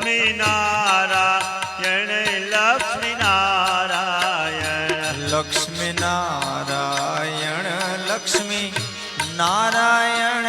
લક્ષ્મી નારાયણ લક્ષ્મી નારાયણ લક્ષ્મી નારાયણ લક્ષ્મી નારાયણ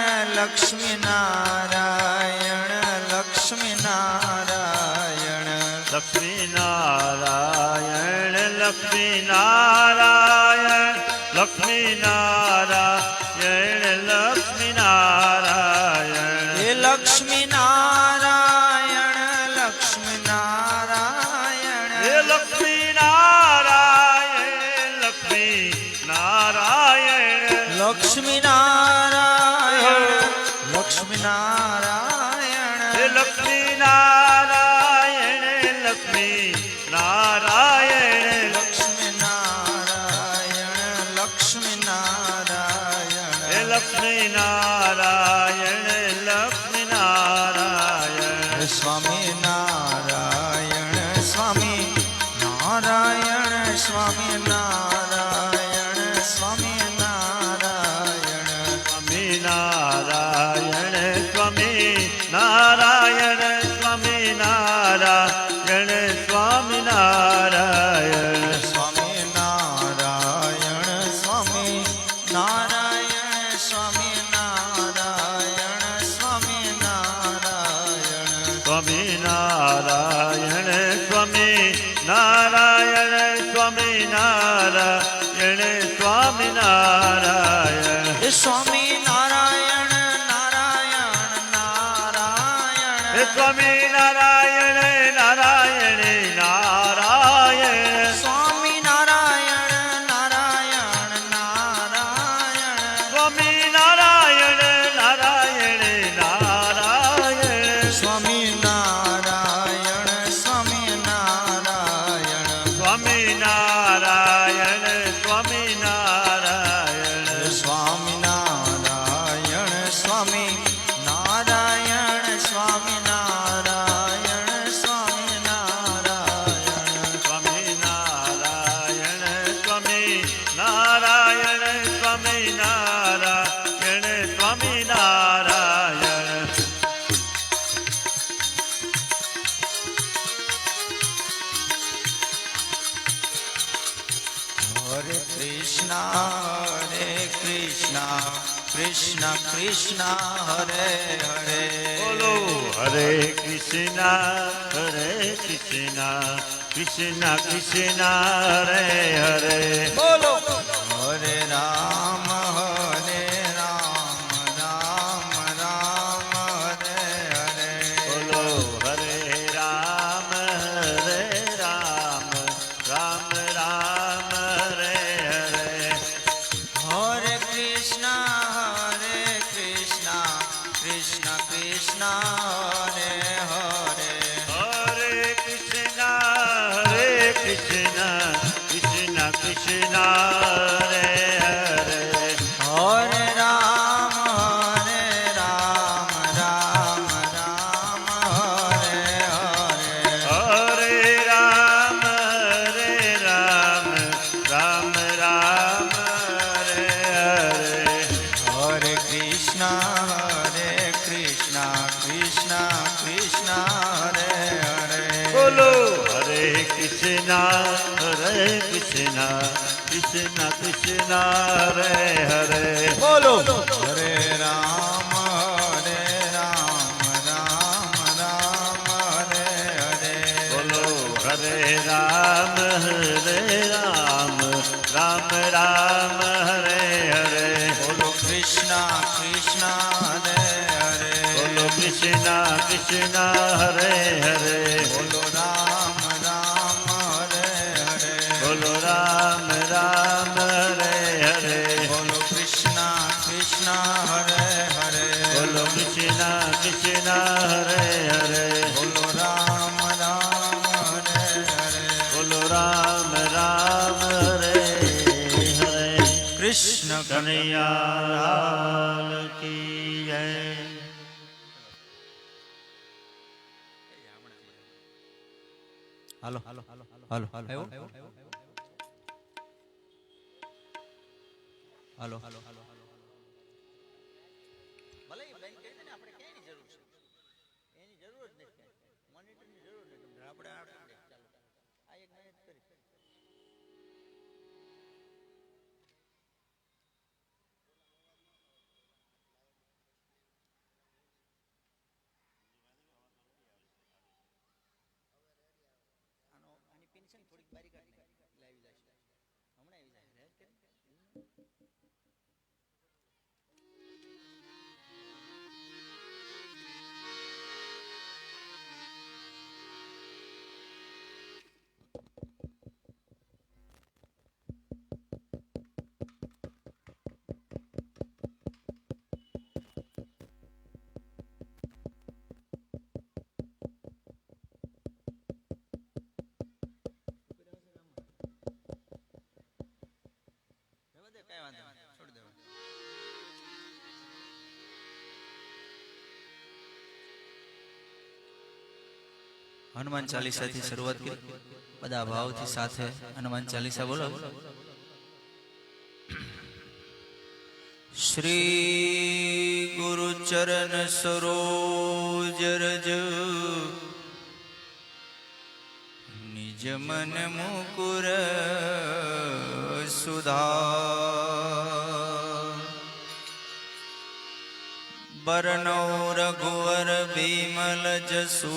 લક્ષ્મી નારાયણ લક્ષ્મી નારાયણ લક્ષ્મી નારાયણ લક્ષ્મી નારાયણ લક્ષ્મી નારાયણ લક્ષ્મી નારાયણ હે લક્ષ્મી નારાયણ લક્ષ્મી નારાયણ હે લક્ષ્મી નારાયણ લક્ષ્મી નારાયણ લક્ષ્મી નારાયણ લક્ષ્મી નારાયણ હે લક્ષ્મી નારાયણ લક્ષ્મી નારાયણ લક્ષ્મી નારાયણ લક્ષ્મી નારાયણ હે લક્ષ્મી નારાયણ લક્ષ્મી નારાયણ સ્વામી નારાયણ સ્વામી નારાયણ સ્વામી નારાયણ સ્વામી નારાયણ સ્વામી નારાયણ સ્વામી નારાયણ સ્વામી નારાયણ સ્વામી નારાયણ સ્વામી નારાયણ સ્વામી નારાયણ સ્વામી નારાયણ સ્વામી નારાયણ સ્વામી નારાયણ સ્વામી નારાયણ સ્વામી નારાયણ સ્વામી નારાયણ હે સ્વામી નારાયણ નારાયણ નારાયણ હે સ્વામી નારાયણ નારાયણ નારાયણ સ્વામી નારાયણ નારાયણ નારાયણ સ્વામી નારાયણ નારાયણ નારાયણ સ્વામી નારાયણ સ્વામી નારાયણ સ્વામી નારાયણ સ્વામી નારાયણ સ્વામી નારાયણ સ્વામી નારાયણ સ્વામી નારાયણ સ્વામી નારાયણ સ્વામી નારાયણ સ્વામી નારાયણ સ્વામી નારાયણ સ્વામી નારાયણ હરે કૃષ્ણ કૃષ્ણ કૃષ્ણ હરે હરે બોલો હરે કૃષ્ણ કૃષ્ણ કૃષ્ણ કૃષ્ણ હરે હરે બોલો હરે રામ રામ રામ હરે હરે બોલો હરે રામ રામ રામ હરે હરે હરે કૃષ્ણ કૃષ્ણ કૃષ્ણ હરે હરે હરે કૃષ્ણ કૃષ્ણ કૃષ્ણ કૃષ્ણ હરે હરે હરે રામ રામ રામ હરે હરે હરે રામ રામ રામ હરે હરે હરે કૃષ્ણ કૃષ્ણ કૃષ્ણ હરે હરે બોલો હરે કૃષ્ણ કૃષ્ણ કૃષ્ણ કૃષ્ણ હરે હરે બોલો હરે રામ રામ રામ હરે હરે બોલો હરે રામ રામ રામ હરે હરે બોલો કૃષ્ણ કૃષ્ણ હરે હરે બોલો કૃષ્ણ કૃષ્ણ હરે હરે બોલો રામ રામ હરે હરે બોલો રામ રામ હરે હરે બોલો કૃષ્ણ કૃષ્ણ હરે હરે બોલો કૃષ્ણ કૃષ્ણ હરે હરે બોલો રામ રામ હરે હરે બોલો રામ રામ હરે હરે કૃષ્ણ કનૈયા કી જય હાલો હાલો હાલો હાલો હાલો હાલો હાલો ભલે બેન કહી દે ને આપણે ક્યાંની જરૂર છે એની જરૂર જ નથી મોનિટરની કઈ વાંધો નહીં, છોડી દેવાનું. હનુમાન ચાલીસાથી શરૂઆત કરી, બધા ભાવથી સાથે હનુમાન ચાલીસા બોલો. શ્રી ગુરુ ચરણ સરોજ રજ નિજ મન મુકુર સુધા બરનો રઘુવર વિમલ જસુ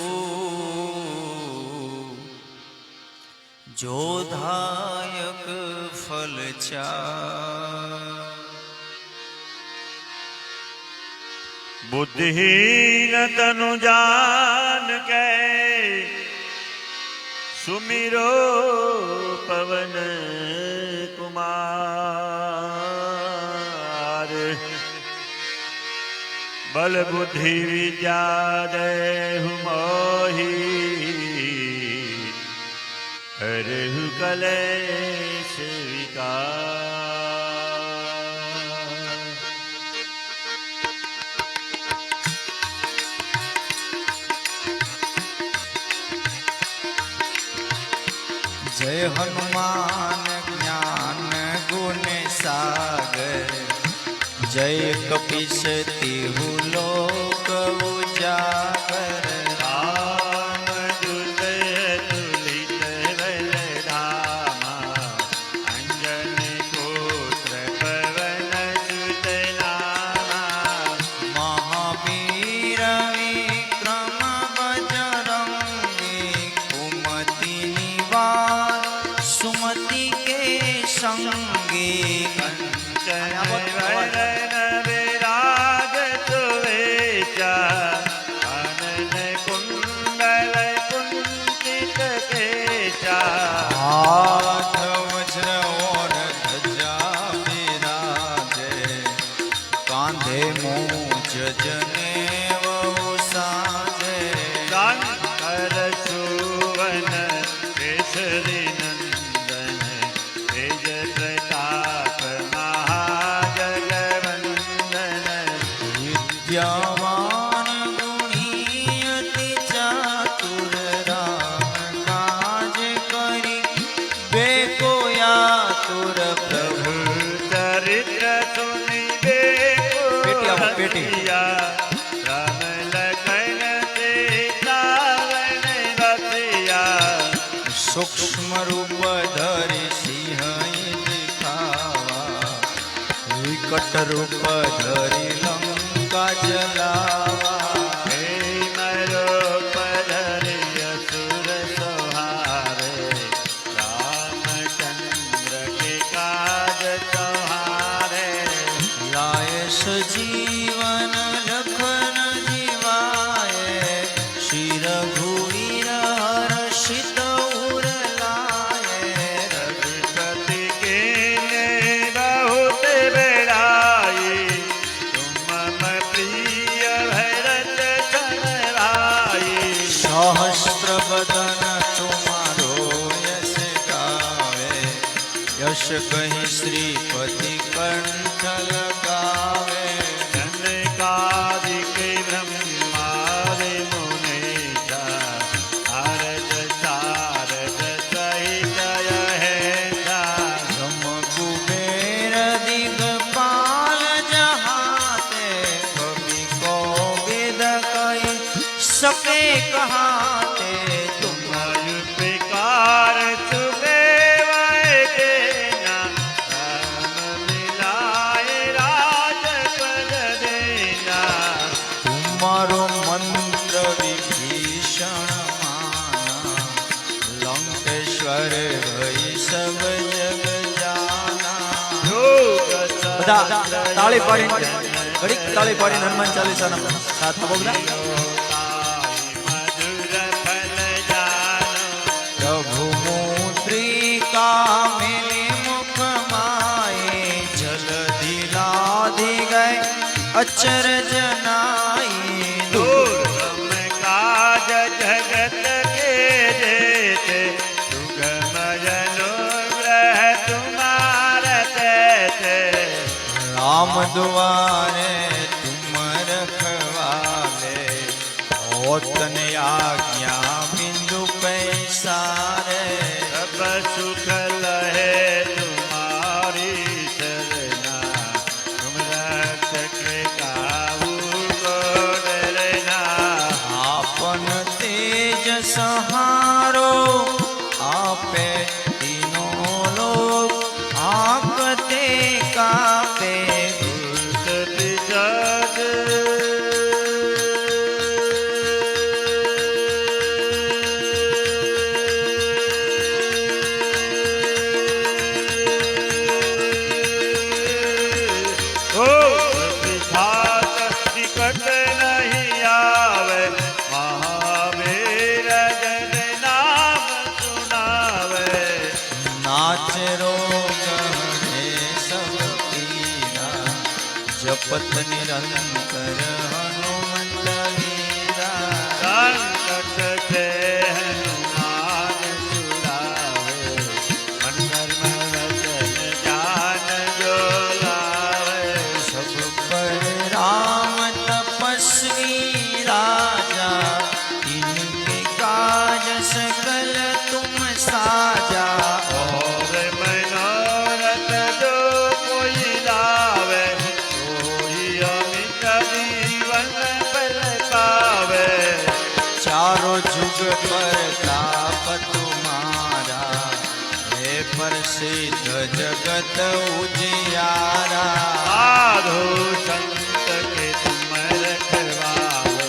જોધાયક ફલ ચા बुद्धिहीन तनु जान के सुमिरो पवन कुमार बल बुद्धि विद्या देहु मोहि हरहु कलेश विकार जय हनुमान ज्ञान गुण सागर जय कपीस तिहु लोक उजागर राम दूत तुलित बल धामा अंजनी पुत्र पवन सुत नामा महावीर विक्रम बजरंगी कुमति निवार सुमति के संगी कंचन वरण विराज सुवेचा कानन कुंडल कुंचित केचा हाथ वज्र और ध्वजा विराजे कांधे मूंज जनेऊ साजे शंकर सुवन केसरी नंदन तेज प्रताप महाजगवंदन विद्यावान गुणी अति चातुर राम काज करि बेको यातुर प्रभु चरित्र सुनि पेटी आपो, पेटी. राम लखन सीतावन बसिया सूक्ष्म रूप धरि सिंह दिखावा विकट रूप धरि लंका जलावा हे मरो पधरि असुर संहारे रामचंद्र के काज संहारे लाय सजीवन लखन जीवाए श्री रघुवीर हर्षित उर लाए रघुपति के बहुत बड़ाई तुम मम प्रिय भरत सन भाई सहस्त्र बदन तुम्हारो यश गावे यश कहि श्रीपति कंठ लगावे जनकादिक ब्रह्मादि मुनीसा भारत सारद सहित अहेसा ब्रह्म कुबेर दिगपाल जहाते कवि को वेद कहि सके कहाते तुम कर भई सब जग जाना। બધા તાળી પાડીને ઘડીક તાળી પાડીને હનુમાન ચાલીસાના સાથ બોલના। પ્રભુ મુદ્રિકા મેલી મુખ માએ જલધિ લાધી ગઈ અચરજ નાઈ। दुर्गम काज जगत के जेते सुगम अनुग्रह तुम्हारे तेते। राम दुआरे तुम रखवाले होतन आज्ञा बिंदु पैसारे। सब सुख लहे तुम्हारी शरणा तुम रक्षक काहू को डरना। आपन तेज सहारो आपे तीनों लोग आकते कापे। सती जग ओ विधात निकट नहीं आवे महावीर जन नाम सुनावे। नाच रोग हरे सब पीरा जपत निरंतर हनुमंत वीरा। संकट से हनुमान छुड़ावे मन कर्म वचन ज्ञान जो लावे। सब पर राम तपस्वी राजा इनके काज सकल तुम साजा। और मनोरथ जो कोई लावे कोई अमित जीवन पल पावे। चारों जुग पर ताप तुम्हारा है प्रसिद्ध जगत उजियारा। साधु संत के तुम रखवालो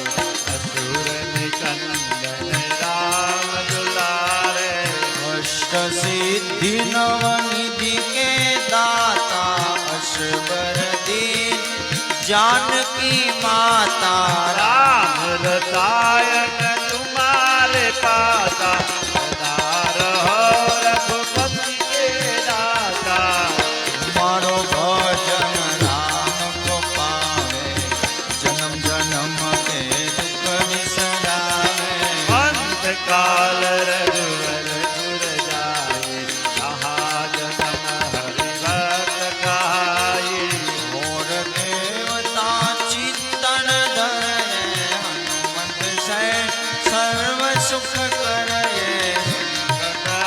असुर निकंदन राम दुलारे। अष्ट सिद्धि नव निधि के दाता अश्वर दीन जानकी माता। राम रसायन तुम्हारे पाता सदा रहो रघुपति के दाता। मारो भजन राम को पावे जन्म जन्म के दुख बिसरावे। अंत काल रघुवर पुर जाए जहाँ जन्म हरि भक्त कहाई। मोर देवता चित्तन धरे हनुमंत से सर्व सुख करे।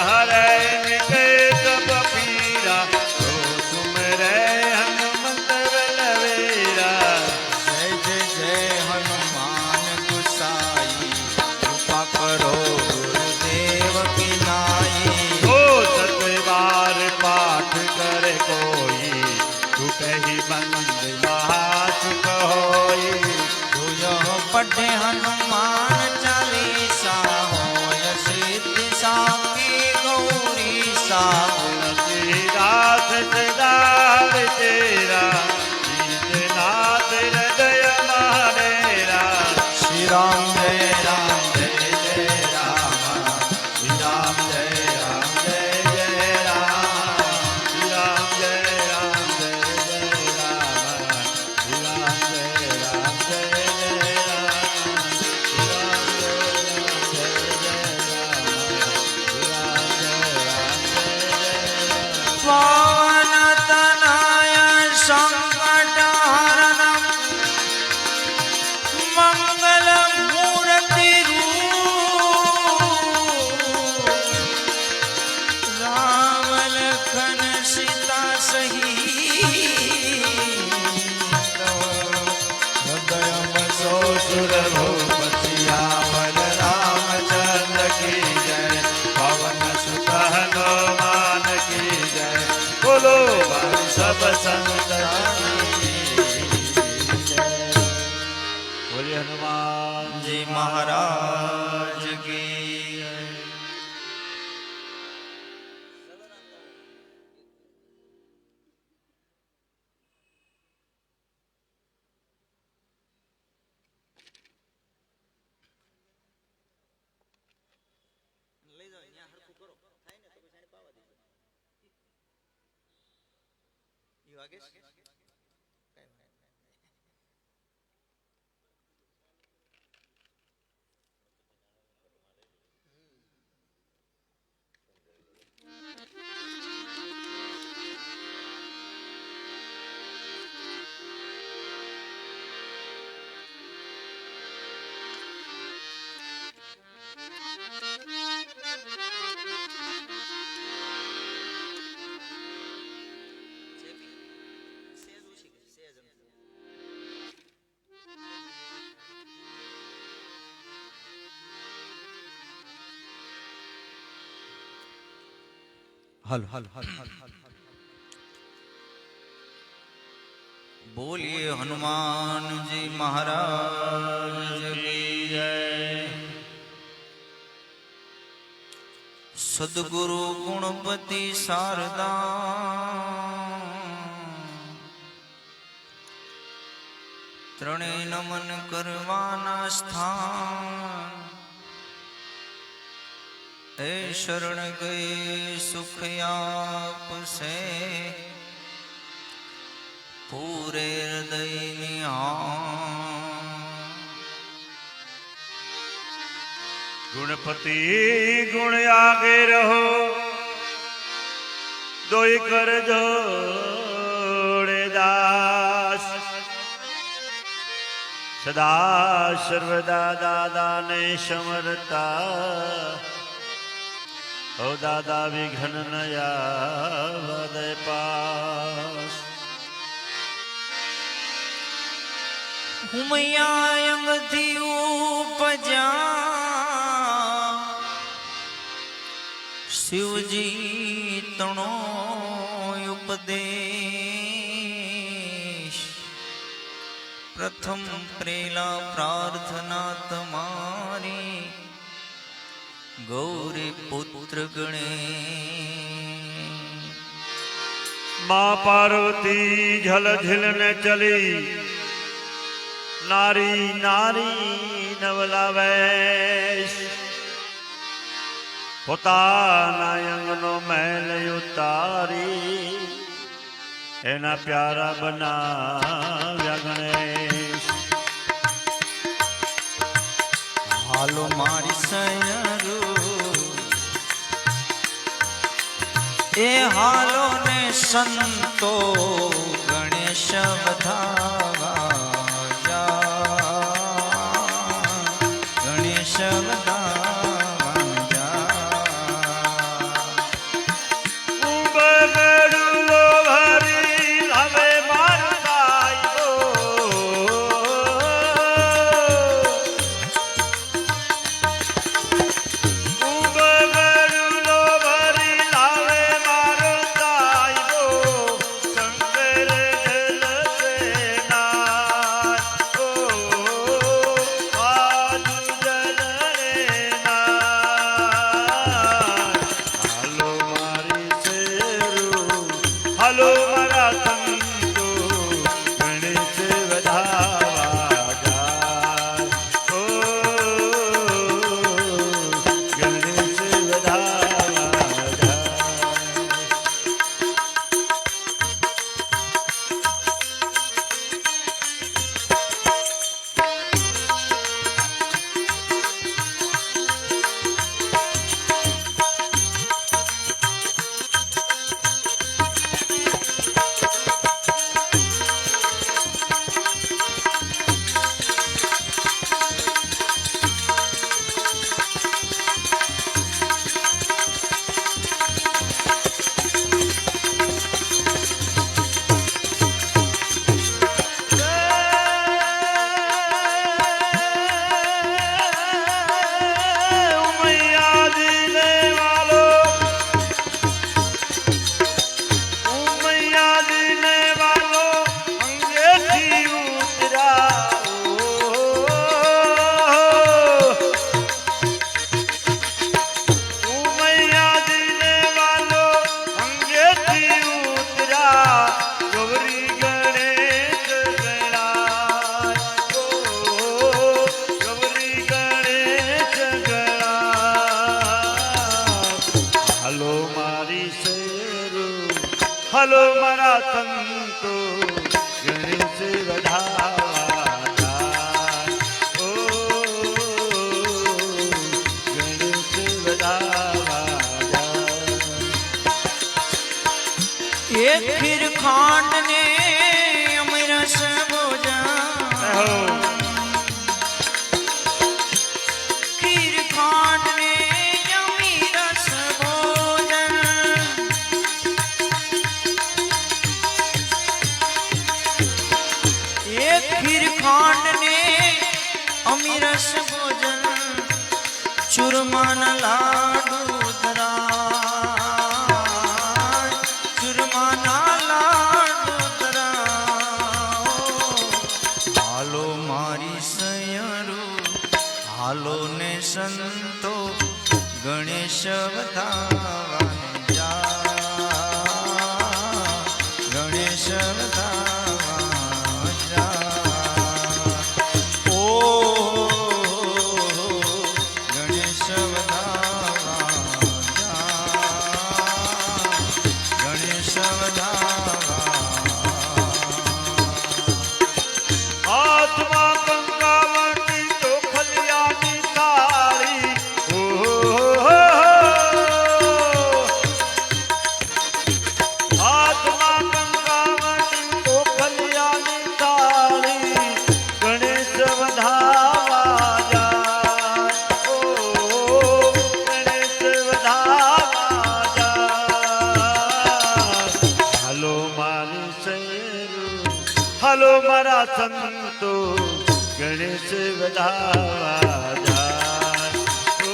हरे निके सब पीरा तो तुम रे हनुमंत बलवीरा। जय जय जय हनुमान गुसाई कृपा करो गुरुदेव की नाई। ओ सतबार पाठ करे कोई टूटे ही बंद महासुख होई। जो यह पढ़े हनुमान चालीसा होए हल हल हल हल हल बोलिए हनुमान जी महाराज की जय। सदगुरु गुणपति शारदा ત્રણે નમન કરવાના સ્થાન એ શરણ ગયે સુખ આપશે પૂરે હૃદયની गुणपति गुण आगे रहो दोई कर जोड़े दास सदा सर्वदा दादा ने समरता ओ दादा विघ्न नया वदय पास હુમૈયા અંગથી ઉપજા શિવજી તણો ઉપદેશ પ્રથમ પ્રેલા પ્રાર્થના તમારી ગૌરી પુત્ર ગણે माँ पार्वती झल झिल ने चली नारी नारी नवलावेश પોતાના અંગનો મેલ ઉતારી એના પ્યારા બનાવ્યા ગણેશ હાલો મારી સયરું એ હાલો ને સંતો ગણેશ વધાવા ગણેશ હલો મારા સંત એક ખીર ખાંડ ને અમરસ ભોજન ખીર ખાંડ ને અમરસ ભોજન એક ખીર ખાંડ ને અમરસ ભોજન ચૂરમાના લાડુ હાલો ને સંતો ગણેશ વધાવાને જા ગણેશ વધાવા જા ઓ ગણેશ વધાવા જા ગણેશ વધાવા આત્મા હાલો મારા સંતો ગણેશ વધાવા જાય ઓ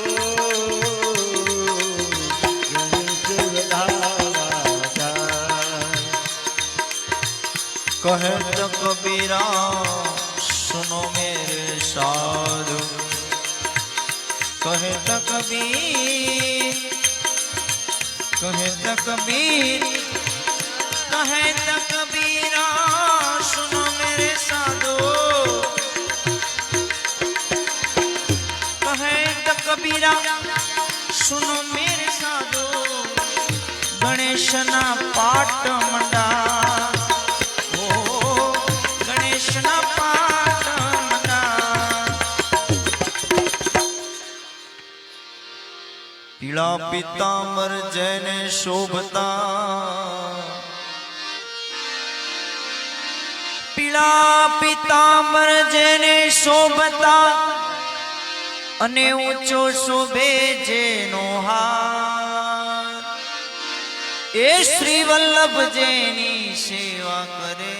ગણેશ વધાવા જાય કહે તો કબીરા સુનો મેરે સાધુ કહે તો કબીર કહે તો કબીર કહે તો કબીરા सुनो मेरे साधो कहे तो कबीरा सुनो मेरे साधो गणेश ना पाठ मंडा ओ गणेश ना पाठ मंडा पीला पीतांबर जैने शोभता પીળા પીતાંબર જેને શોભતા અને ઊંચો શોભે જેનો હાર એ શ્રી વલ્લભ જેની સેવા કરે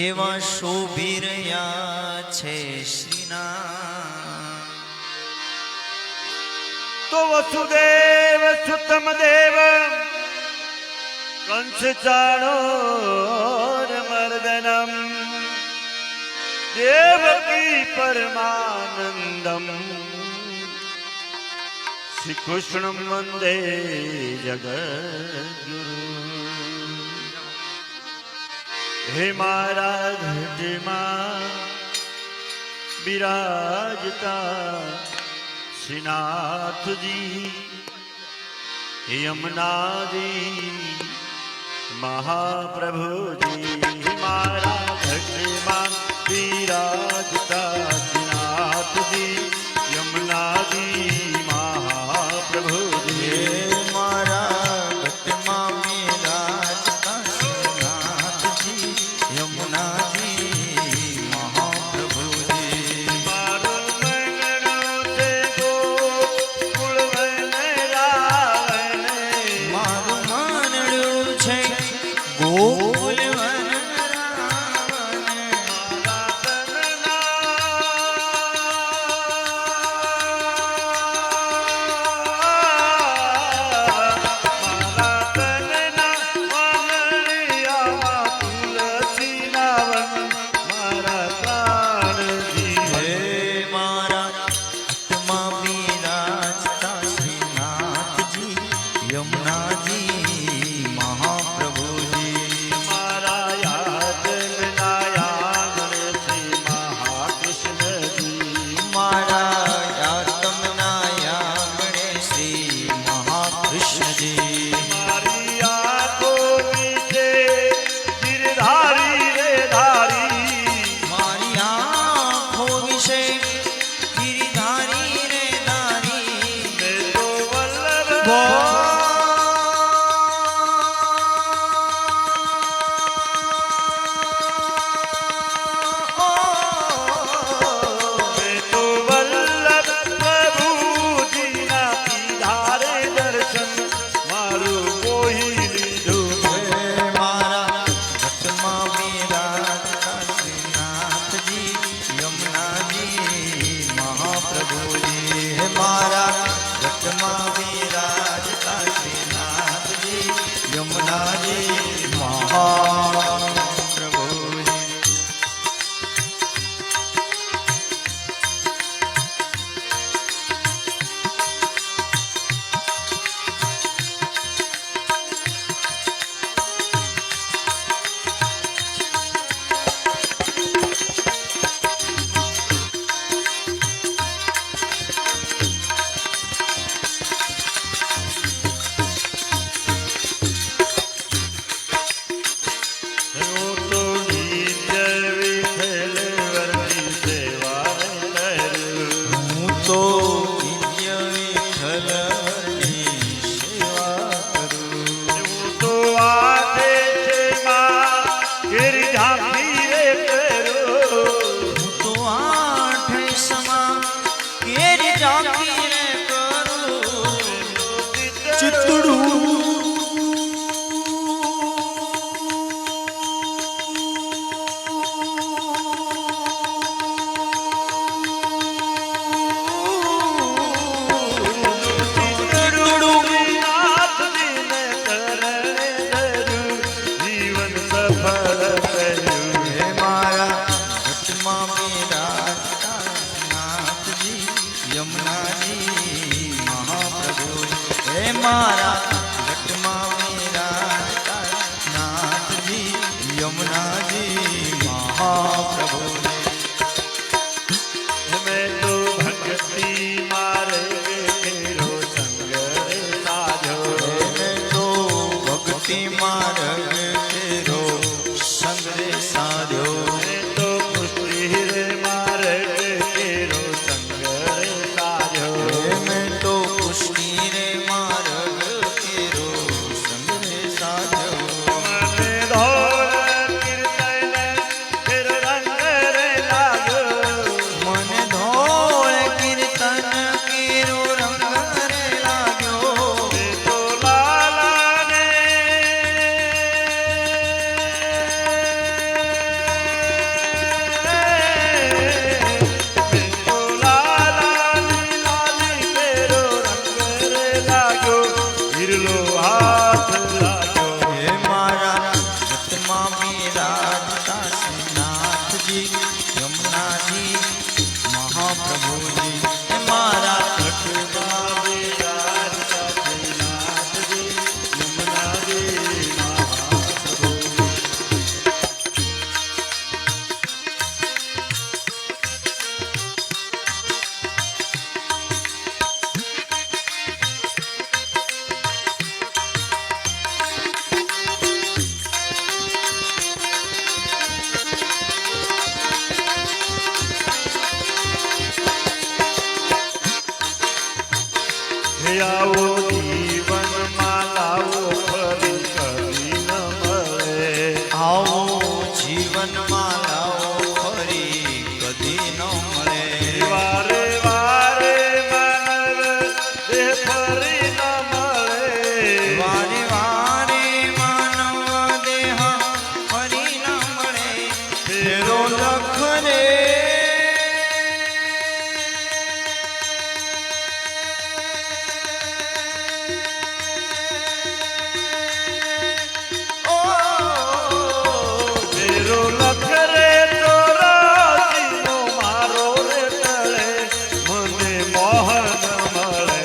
એવા શોભી રહ્યા છે શ્રીના તો વસુદેવ સુતમ દેવ કંસ ચાણોર મર્દનમ દેવકી પરમાનંદમ શ્રી કૃષ્ણ વંદે જગદ્ગુરુ હે મારા ઘટમાં બિરાજતા શ્રીનાથજી યમુનાજી મહાપ્રભુજી મારા ઘટમાં બિરાજતા શ્રીનાથજી યમુનાજી મહાપ્રભુજી મારા ઘટમાં બિરાજતા શ્રીનાથજી યમુનાજી મહાપ્રભુજી મારો મંગળો છે ગોકુળ વનરાવને મારું માનડું છે ગોકુલ વનરાવને મારા તનના તો નિત્ય વિઠ્ઠલની સેવા કરું. હું તો આઠે છે માં ઘેરી ઝાંખી રે કરું. હું તો આઠે સમા કેરી ઝાંખી રે કરું. ચિતડું નાથ દિન કરણે ધરું જીવન સફળ કર્યું. હે મારા ઘટમાં બિરાજતા નાથજી યમુનાજી મહાપ્રભુ. હે મારા ઘટમાં બિરાજતા નાથજી યમુનાજી મહાપ્રભુ. મેં તો ભક્તિ મારે કેરો સંગ રે સાજો. મેં તો ભક્તિ માર્ગ તેરો સંગ રે સાધ્યો. મેં તો પુષ્ટિ રે મારે કેરો સંગ રે સાજો. મેં તો પુષ્ટિ રે માર્ગ તેરો સંગ રે સાધ્યો. મને ધોળ કીર્તન ફિર રંગ રે લાગ્યો. મને ધોળ કીર્તન કેરો રંગ રે લાગ્યો. મેં તો લાલાને મેં તો લાલાની લાલી કેરો રંગ રે લાગ્યો. હિરલો હાથ લાગ્યો. હે મારા ઘટમાં બિરાજતા શ્રીનાથજી યમુનાજી મહાપ્રભુજી. હે મારા ઘટમાં વિરાજતા શ્રીનાથજી યમુનાજી મહાપ્રભુ. હે આવો જીવનમાં લાવો ફરી કદી ન મળે. આવો જીવનમાં લાવો ફરી કદી ન મળે. વારે વારે માનવ દેહ ફરી ન મળે. વારે વારે માનવ દેહ ફરી ન મળે. ફેરો લખ રે ઓ ફેરો લખ રે ચોરાસીનો મારો રે તળે મને મોહન મળે.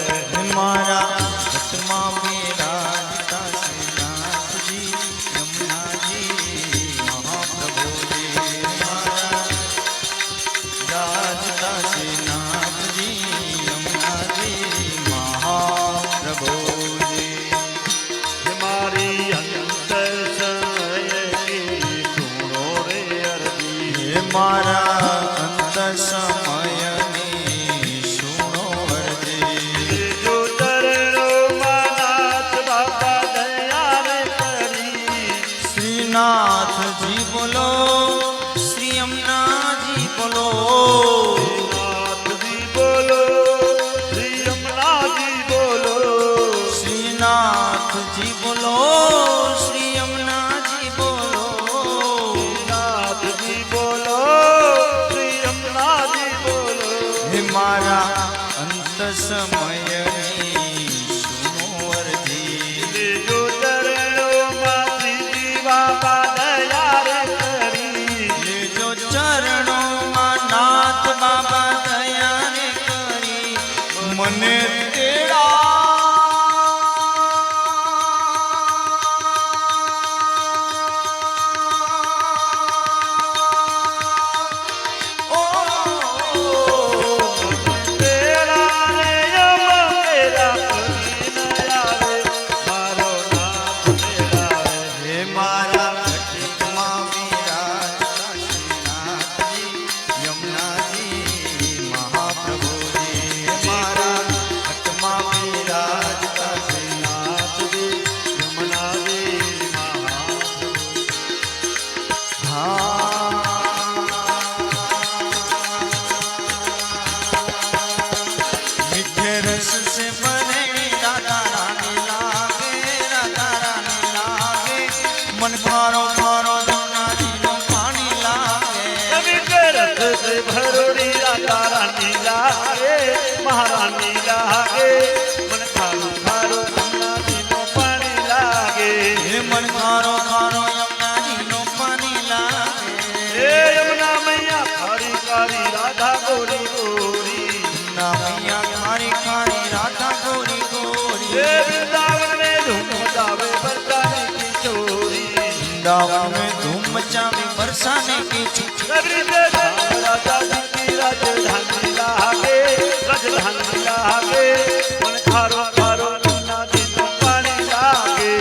મારા ઘટમાં બિરાજતા શ્રીનાથજી યમુનાજી મહાપ્રભુજી. મારા રાજતા શ્રીનાથજી યમુનાજી મહાપ્રભુજી. હે મારી અંતર સમયે સુણો રે અરજી. હે મારા અંત સમયની સુણો અરજી. જો ચરણો માનાથ બાપા દયા રે કરી. શ્રીનાથજી બોલો શ્રી યમુનાજી બોલો. નાથજી બોલો શ્રી યમુનાજી બોલો. શ્રીનાથજી બોલો શ્રી યમુનાજી બોલો. નાથજી બોલો શ્રી યમુનાજી બોલો. હે મારા અંત સમયની સુનો અરજી. જો ચરણોમાં શ્રીજી બાપા દયા રે કરી. લેજો ચરણોમાં નાથ બાબા દયા રે કરી. મને તેડા ઓ તેરા રે યમ તેરા પગી ન આવે. મારો નાથ તેરા રે. હે મારા ઘટમાં બિરાજતા શ્રીનાથજી યમુનાજી મહાપ્રભુજી. महारानी लागे मन खारो खारो यमुना जी नो पानी लागे मन खारो खारो यमुना जी नो पानी लागे हे यमुना मैया खारी खारी राधा गोरी गोरी यमुना मैया खारी खारी राधा गोरी गोरी हे वृंदावन में धूम मचावे बरसाने की चोरी वृंदावन में धूम मचावे बरसाने की चोरी सबरी के धाम राजा जी की राजधानी लागे राजधानी लागे मन खारो खारो यमुना जी नो पानी लागे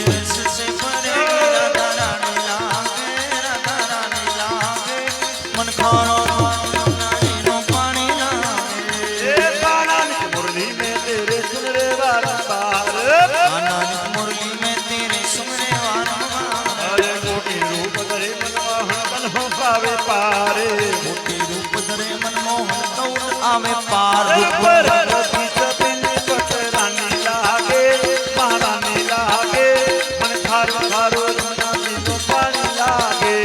रस से भरे राधा रानी लागे राधा रानी लागे मन खारो खारो यमुना जी नो पानी लागे हे कानानिक मुरली में तेरे सुन रे बार आनंद मुरली में तेरे सुनने वाला अरे कोटि रूप धरे मनमोहन तन हो पावे पारे मोटी रूप धरे मनमोहन दौड़ आवे पार रघुपति सपिनी पट रानी लागे महारानी लागे मन खारो खारो यमुना जी नो पानी लागे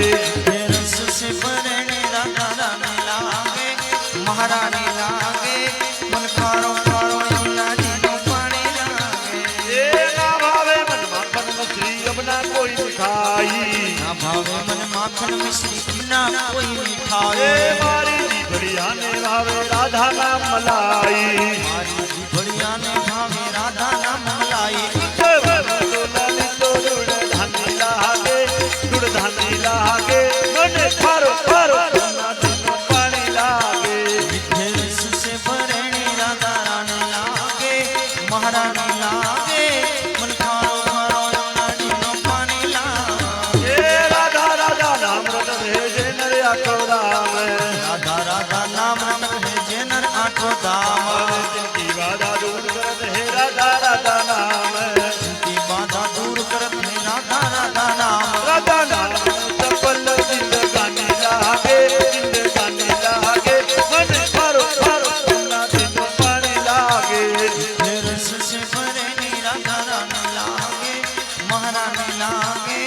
रस से भरे राधा रानी लागे महारानी लागे मन खारो खारो यमुना जी नो पानी लागे ये ना भावे मन माखन मछली यमुना कोई मिठाई ना भावे मन माखन मिश्री ना कोई ये मिठाई मारी जी बढ़िया ने भावे राधा नाम मलाई मारी जी बढ़िया ने भावे राधा नाम मलाई धानी लागे गुड़ धानी लागे मन खारो खारो यमुना जी नो पानी लागे रस से भरे राधा रानी लागे महारानी लागे मन खारो खारो यमुना जी नो पानी लागे ये राधा राधा नाम रट भेजे नर आठो राम राधा राधा नाम रट है जेनर आठो दाम जिनकी बाधा दूर करत है राधा राधा नाम की बाधा दूर करत है राधा राधा नाम राधा नाम चपल जिंदगानी लागे जिंदगानी लागे मन खारो खारो यमुना जी नो पानी लागे रस से भरे राधा रानी लागे महारानी लागे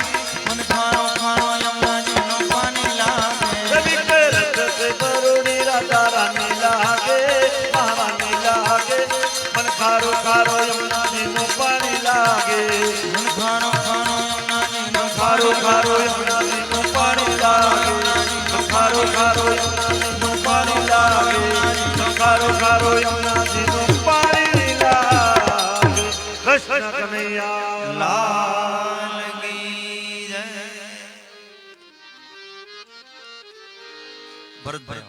मन खारो खारो यमुना जी नो पानी लागे रवि के रस से करुणी राधा रानी लागे महारानी लागे मन खारो खारो यमुना जी नो पानी लागे मन खारो खारो यमुना जी नो खारो खारो यमुना जी नो पानी लागे खारो खारो यमुना जी नो पानी लागे खारो खारो यमुना जी नो पानी लागे कृष्ण कन्हैया लाल की जय भरत भाई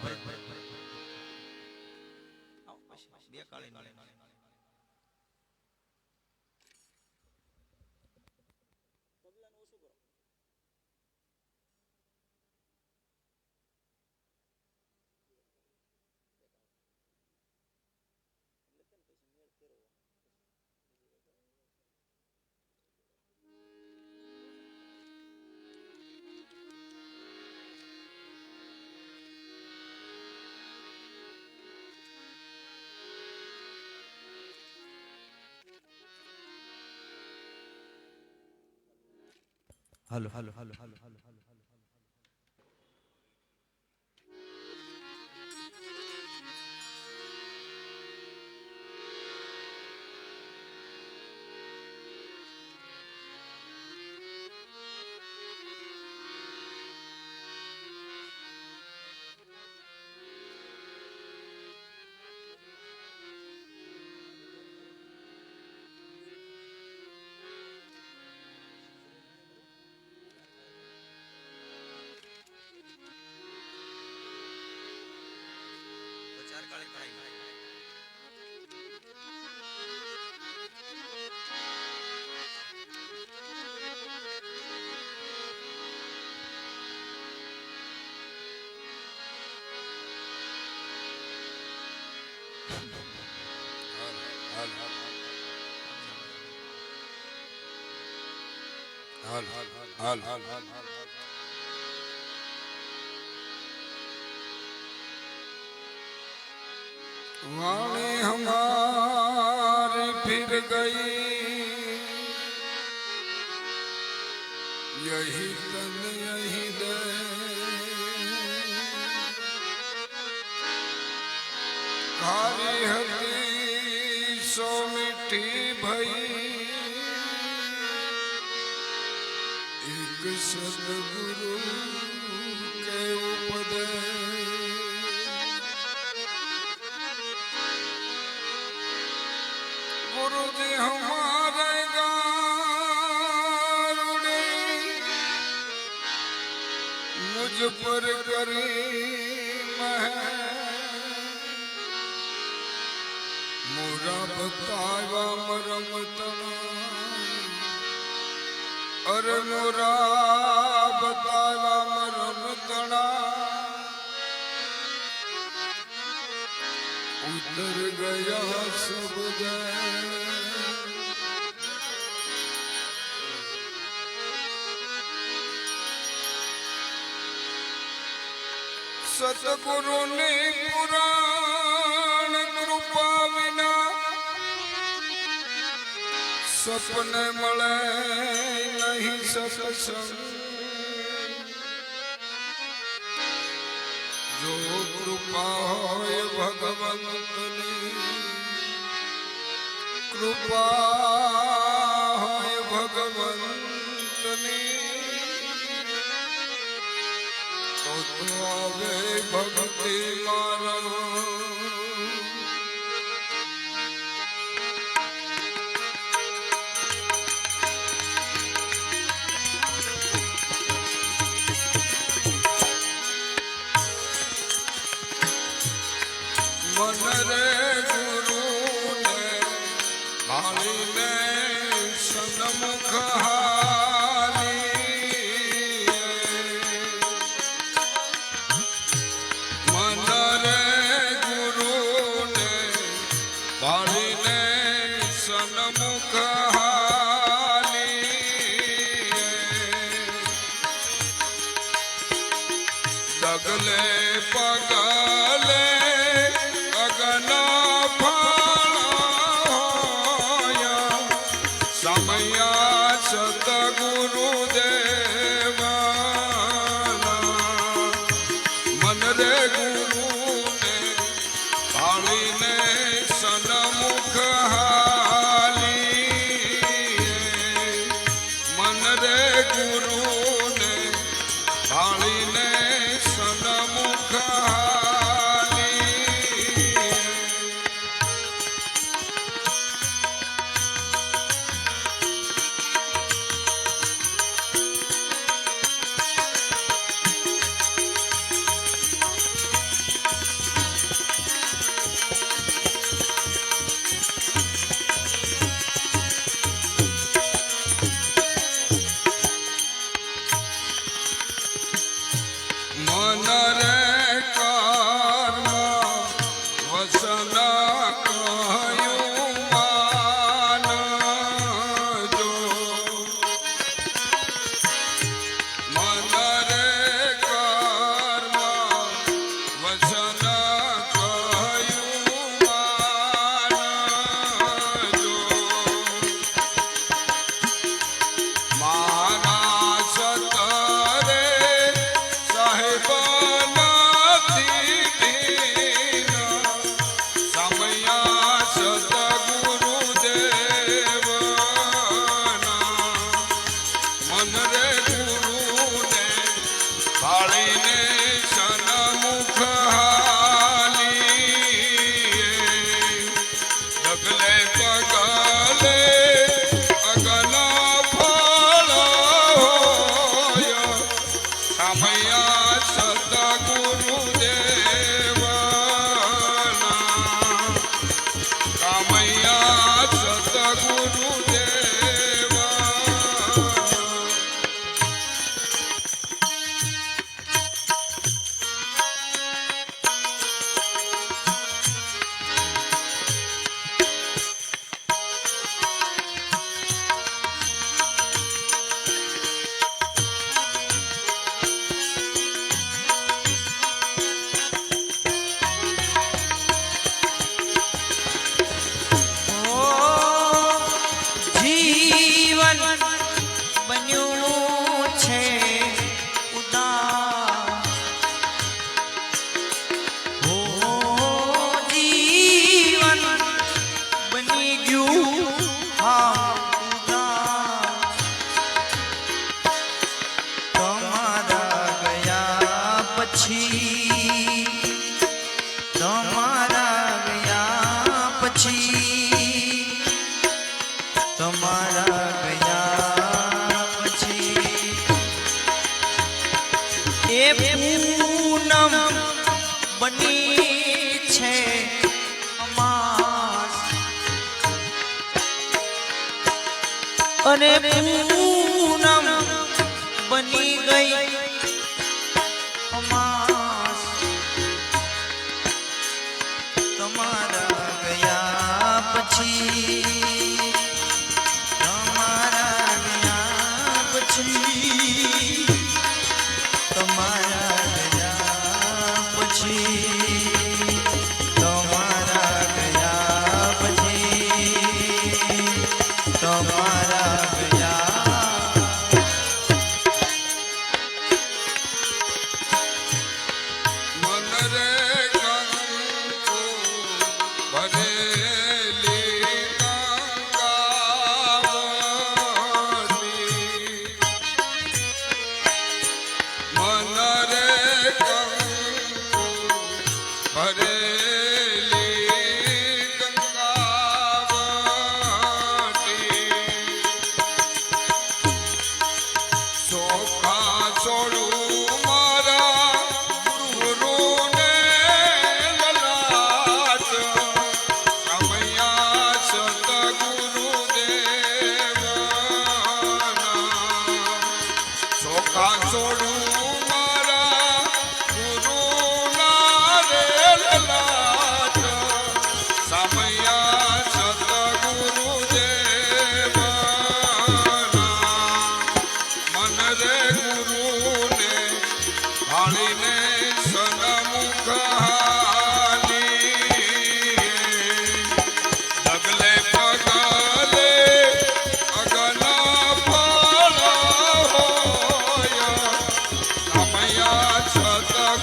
हेलो हेलो हेलो हेलो वाणी हमारी फिर गई, यही तन यही दे, घर મારી હતી સો મીઠી ભઈ એક સદગુરુ કે ઉપદેશ ગુરુજી હમારે ગારુડે મુझ પર કરી મોરા બતાવા મરમ તણા અરે મોરા બતાવા મરમ તણા ઉતર ગયા સબ સતગુરુ ની પુરાણ કૃપા વિના સપને મળે નહીં સત્સંગ જો કૃપા હોય ભગવંતની કૃપા હોય ભગવંતની તો આવે ભક્તિ મારા મન રે ગુરુ ને ભાળીને સન્મુખ હાલી મન રે ગુરુ ને ભાળીને સન્મુખ હાલી ડગલે પગલે સતગુરુ દેવાના મન રે ગુરુ ને ભાળીને સન્મુખ હાલી મન રે ગુરુ ને ભાળીને સન્મુખ પછી તમારા ગયા પછી એ પૂનમ બની છે અમાસ અને પૂનમ બની ગઈ અમાસ તમારા ગયા પછી તમારા ગયા પછી તમારા ગયા પછી તમારા ગયા પછી તમારા ગયા મન રે કંકુ ભરેલી ગંગાવતી મન રે કંકુ ભરેલી ગંગાવતી ચોખા છોડું મારા ગુરુને લલાટ સમયા સતગુરુદેવના ચોખા છોડું મારા ગુરુના રે લલાટ સમયા સતગુરુદેવના મન રે ગુરુને ભાળીને સન્મુખ હાલી ડગલે પગલે અગન ફળ હોય સમયા સતગુરુદેવના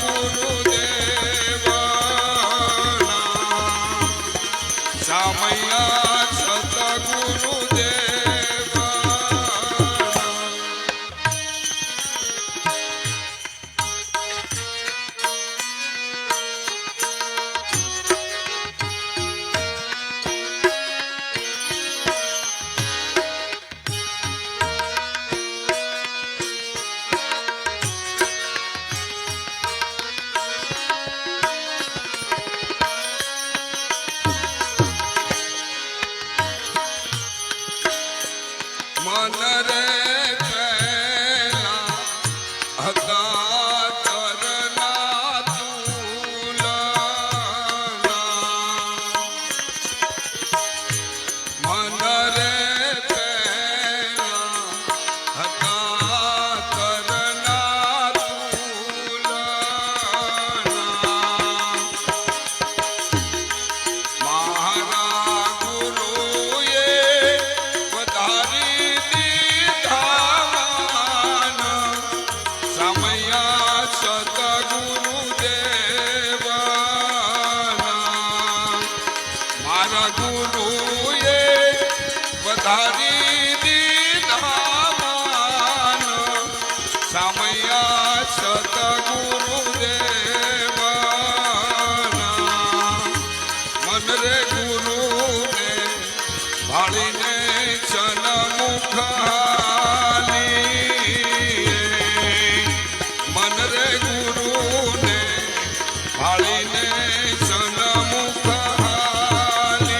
સમયા સતગુરુદેવના મન રે પેલા હતા તરના તુલના મન રે પેલા હતા તરના તુલના મારા ગુરુએ વધારી દીધા માન સમયા સતગુરુદેવના મારા ગુરુએ વધારી દીધા માન સમયા સતગુરુદેવના મન રે ગુરુને ભાળીને સન્મુખ હાલી મન રે ગુરુને ભાળીને સન્મુખ હાલી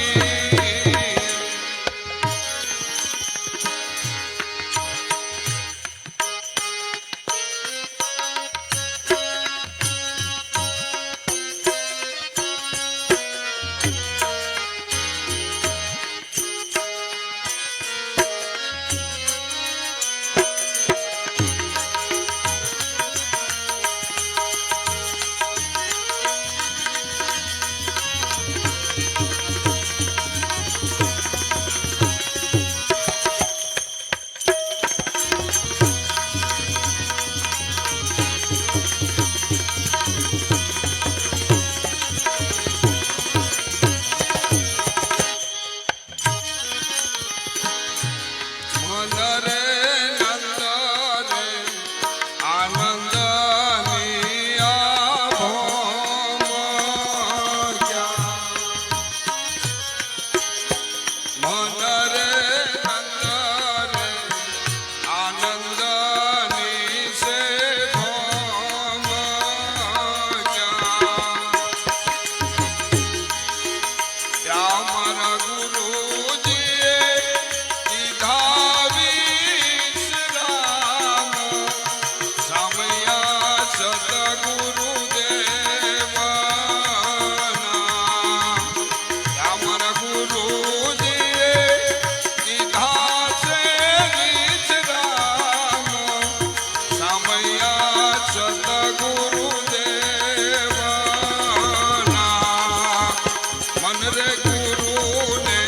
ગુરુને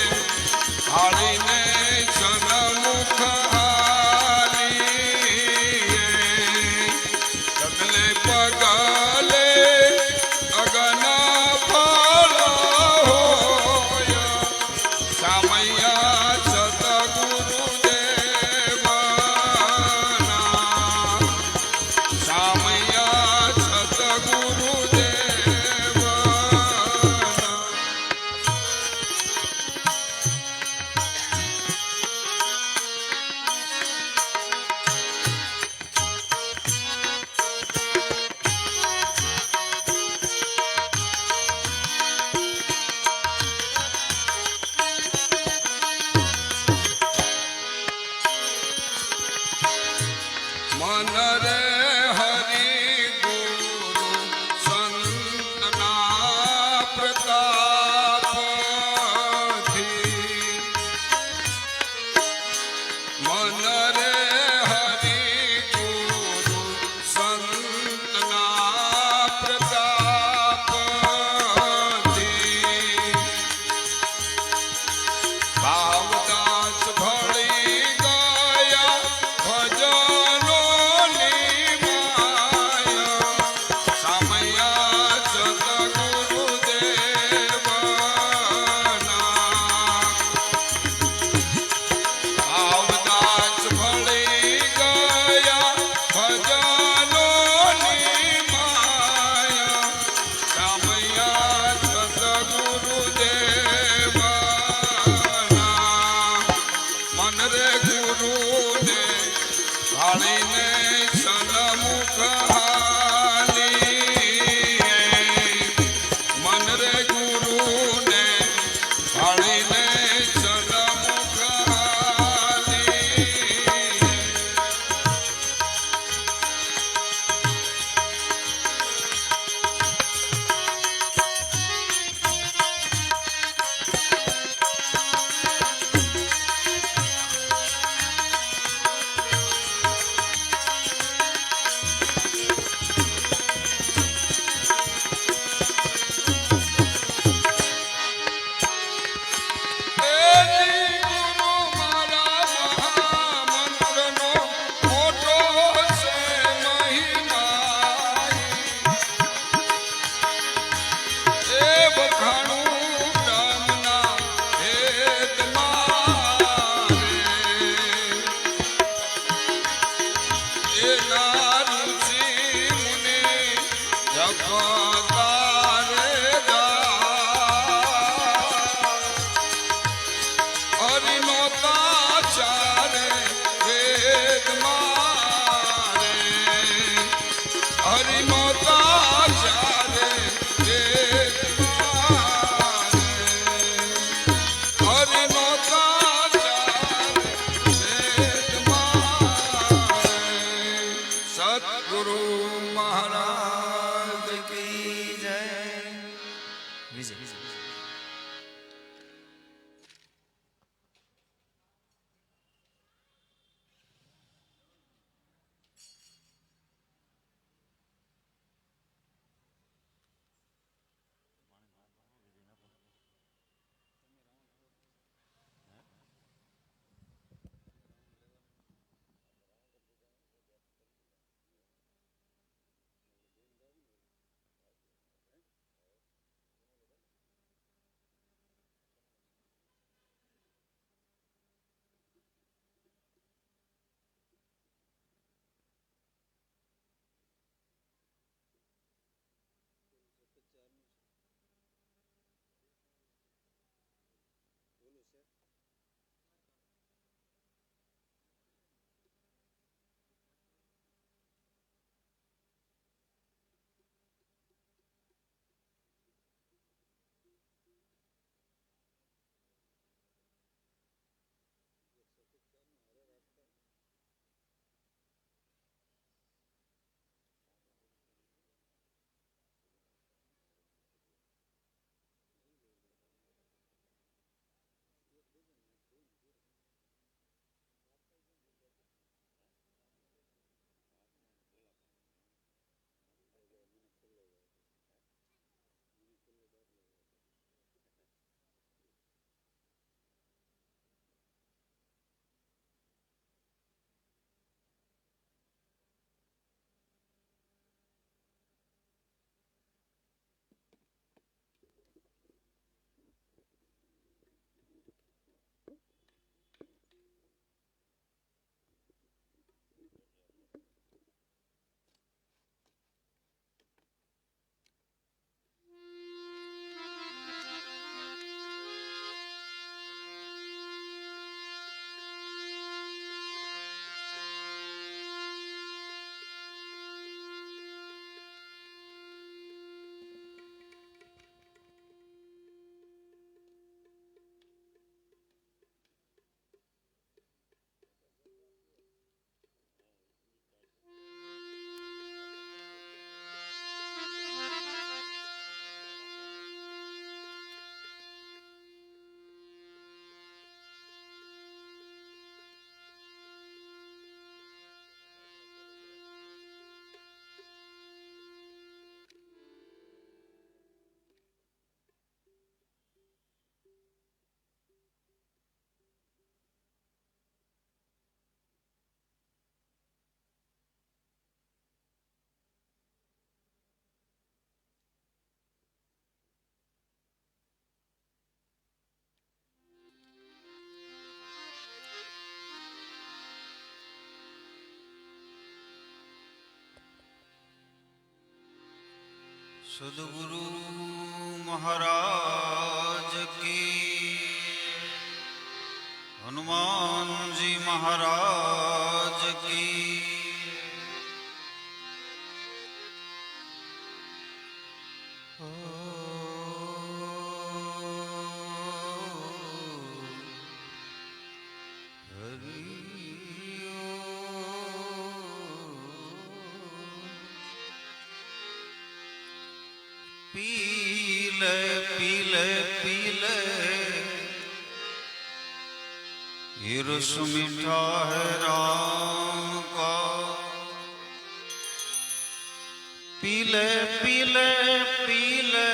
હાળીને સન્મુખ હારી પગલે પગલે અગન ફળ હોય સામૈયા સતગુરુદેવના સામૈયા સતગુરુદેવના सदगुरु महाराज की, हनुमान जी महाराज की। पीले पीले पीले ये रस मीठा है राम का। पीले पीले पीले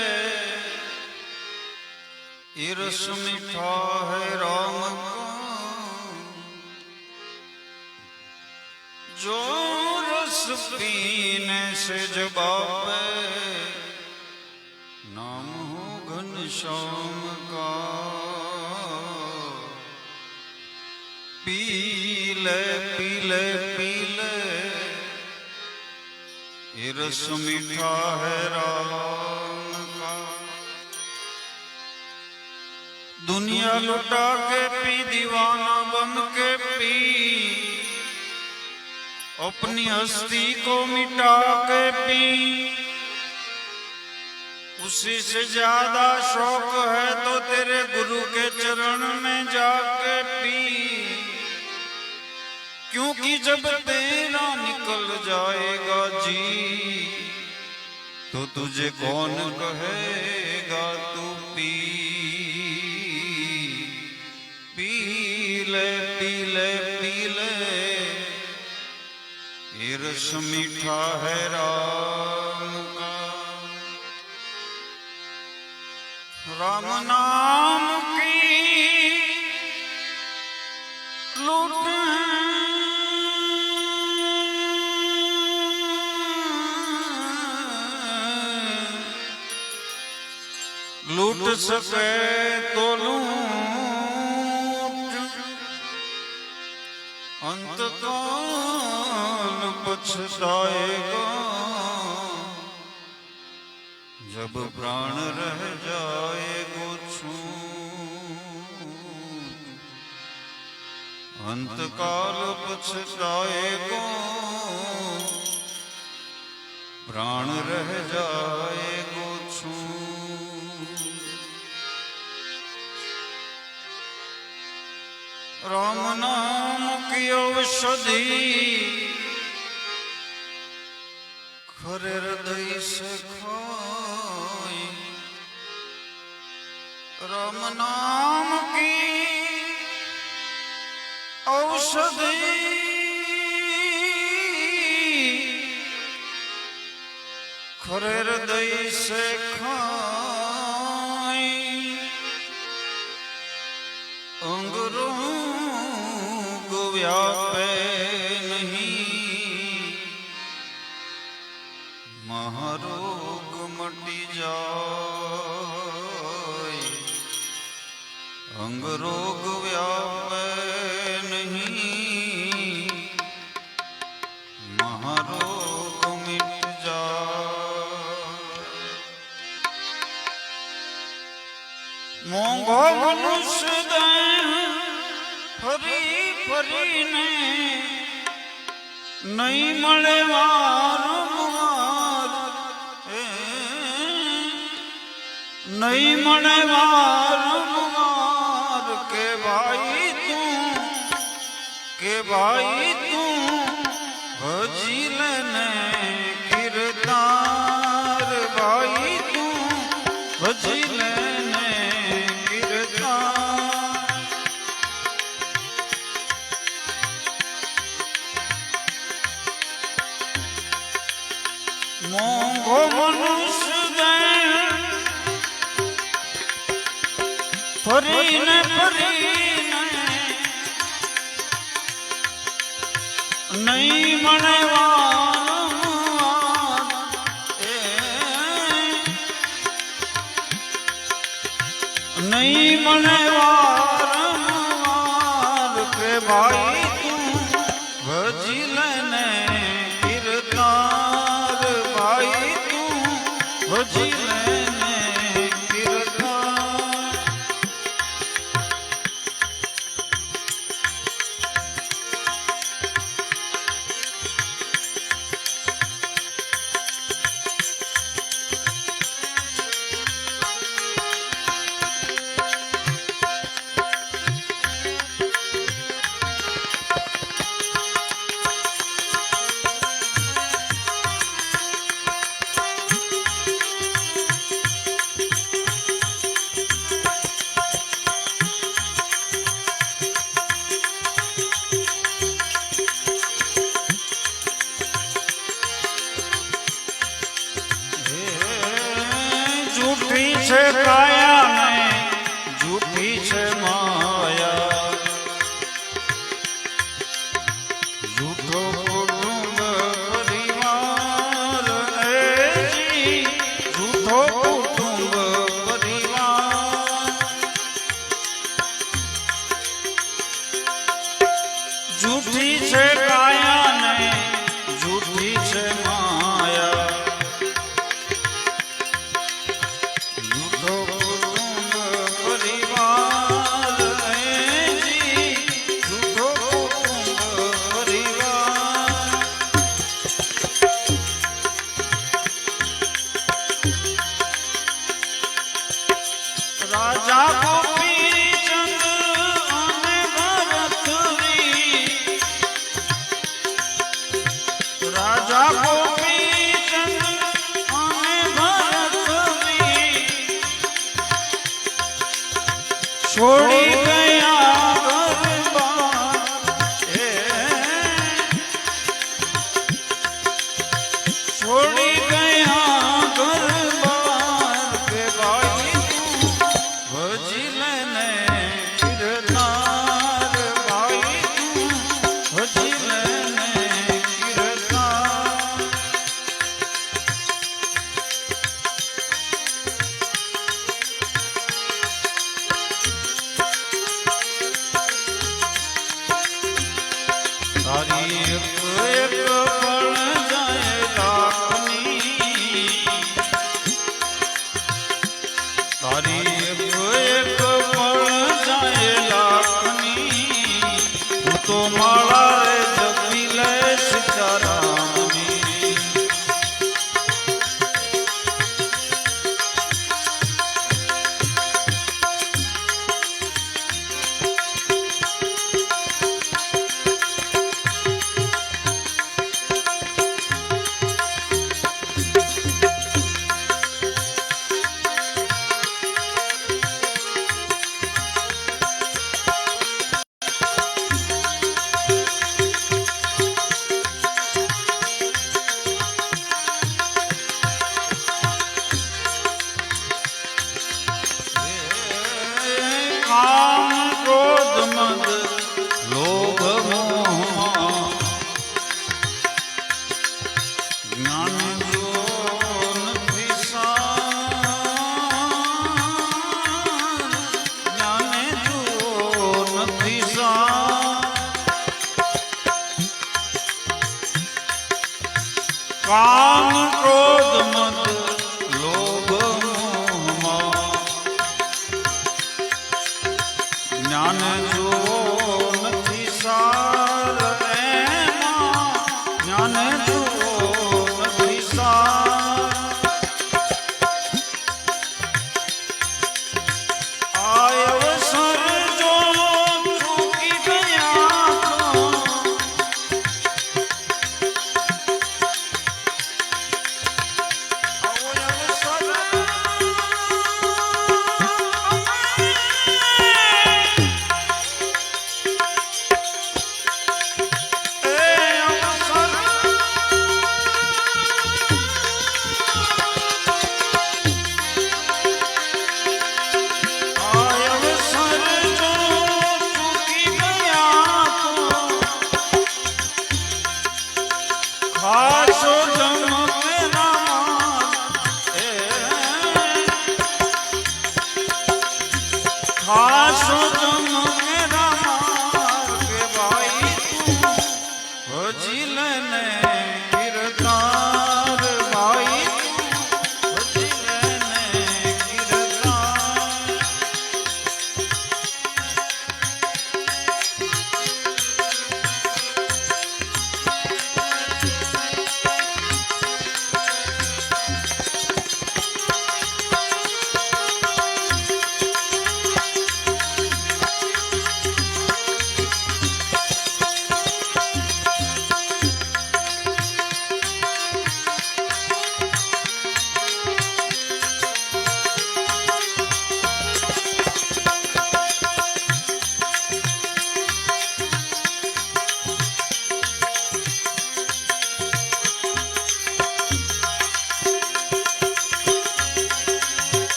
ये रस मीठा है राम का। जो रस पीने से जवाब नाम हो घनश्याम का। पीले पीले पीले ये रस मीठा है राम का। दुनिया लुटा के पी, दीवाना बन के पी, अपनी हस्ती को मिटा के पी। उसी से ज्यादा शौक है तो तेरे गुरु के चरण में जाके पी। क्योंकि जब तेरा निकल जाएगा जी तो तुझे कौन कहेगा तू पी। पीले पीले पीले ये रस मीठा है राम का। राम नाम की लूट लूट सके तो लूट, अंतकाल पछताएगा जब प्राण रह जाएगो छूट। अंतकाल पछताएगो प्राण रह जाएगो छूट। राम नाम की औषधि खरे हृदय से खाई। राम नाम की औषधि खरे हृदय से खाई। अंग रोग व्यापे नहीं, महारोग मटी जाए। अंग रोग व्यापे नहीं, महारोग मिट जाए। मोंघो मनुष्य फरी फरी ने नहीं मळे वारंवार। नहीं मळे वारंवार के भाई तू भजी लेने किरदार। भाई तू भजी लेने किरदार। मोंघो मनुष्य फरीने नहीं मणे वारंवार। नहीं मणे वारंवार के भाई तू भजी लेने किरदार। भाई तू भजी છોડી ગયા ઘર-બાર, છોડી ગયા ઘર-બાર કે ભાઈ તું ભજી લેને કિરદાર, ભાઈ તું ભજી લેને કિરદાર. તારી એક એક પળ જાય લાખની, તારી એક એક પળ જાય લાખની, તું તો માળા રે જપી લે સીતારામની. કામ ક્રોધ મદ લોભ મોહ જ્ઞાન જો નથી સાર, જ્ઞાન જો નથી સાર. કામ ક્રોધ મદ લોભ મોહમાં જ્ઞાન જો નથી સાર, એમાં જ્ઞાન જો નથી સાર. આ અવસર જો ચૂકી ગયા તો, આવો અવસર ખાસો જમકેરા, ખાસો જમકેરા કે ભાઈ તું ભજી લેને કિરદાર, ભાઈ તું ભજી લેને કિરદાર.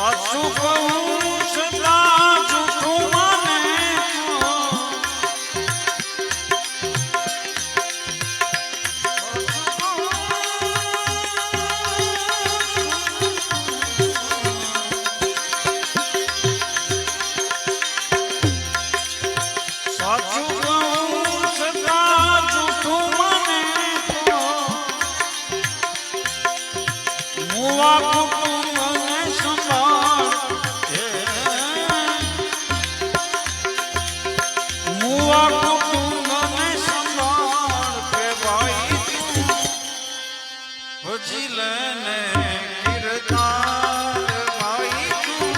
સાચું કહું છતાં જૂઠું માને સાચું કહું છતાં જૂઠું માને મુવા કુટુંબને સંભાળ મુવા કુટુંબને સંભાળ કે ભાઈ તું ભજી લેને કીર્તાન ભાઈ તું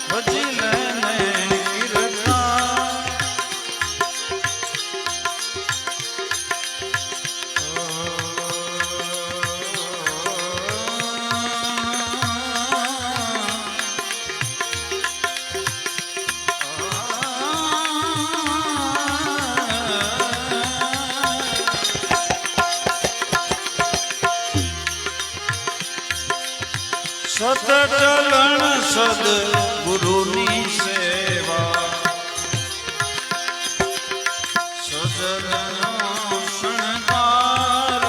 ભજી લેને કીર્તાન સતચલણ સદગુરુની સેવા સજનનો શણગાર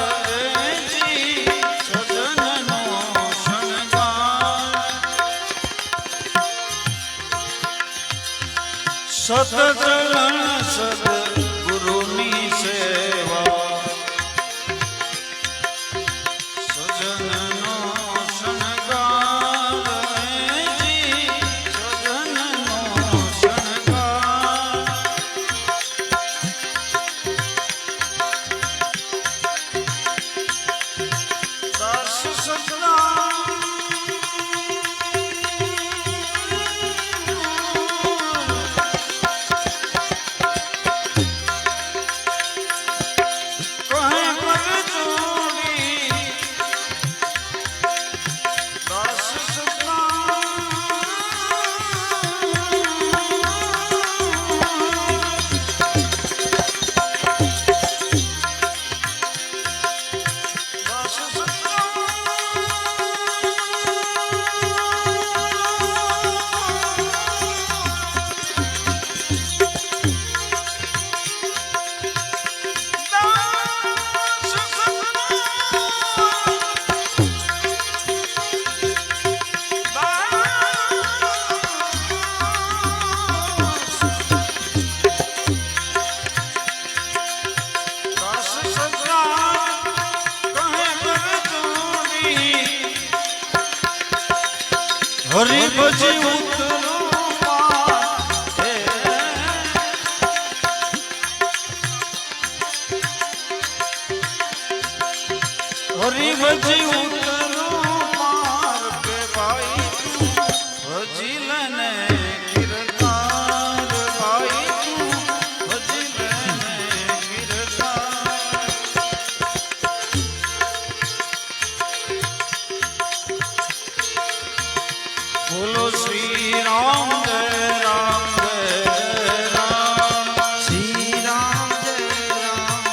જી સજનનો શણગાર સતચલણ સદગુરુની સેવા સજનનો શણગાર જી સજનનો શણગાર દાસ સજના હરી ભજી ઉતરો માથે હરી ભજી ઉતરો માર કે ભાઈ તું ભજી લેને કીર્તાન ભાઈ તું ભજી લેને કીર્તાન બોલો શ્રી રામ જય રામ જય રામ શ્રી રામ જય રામ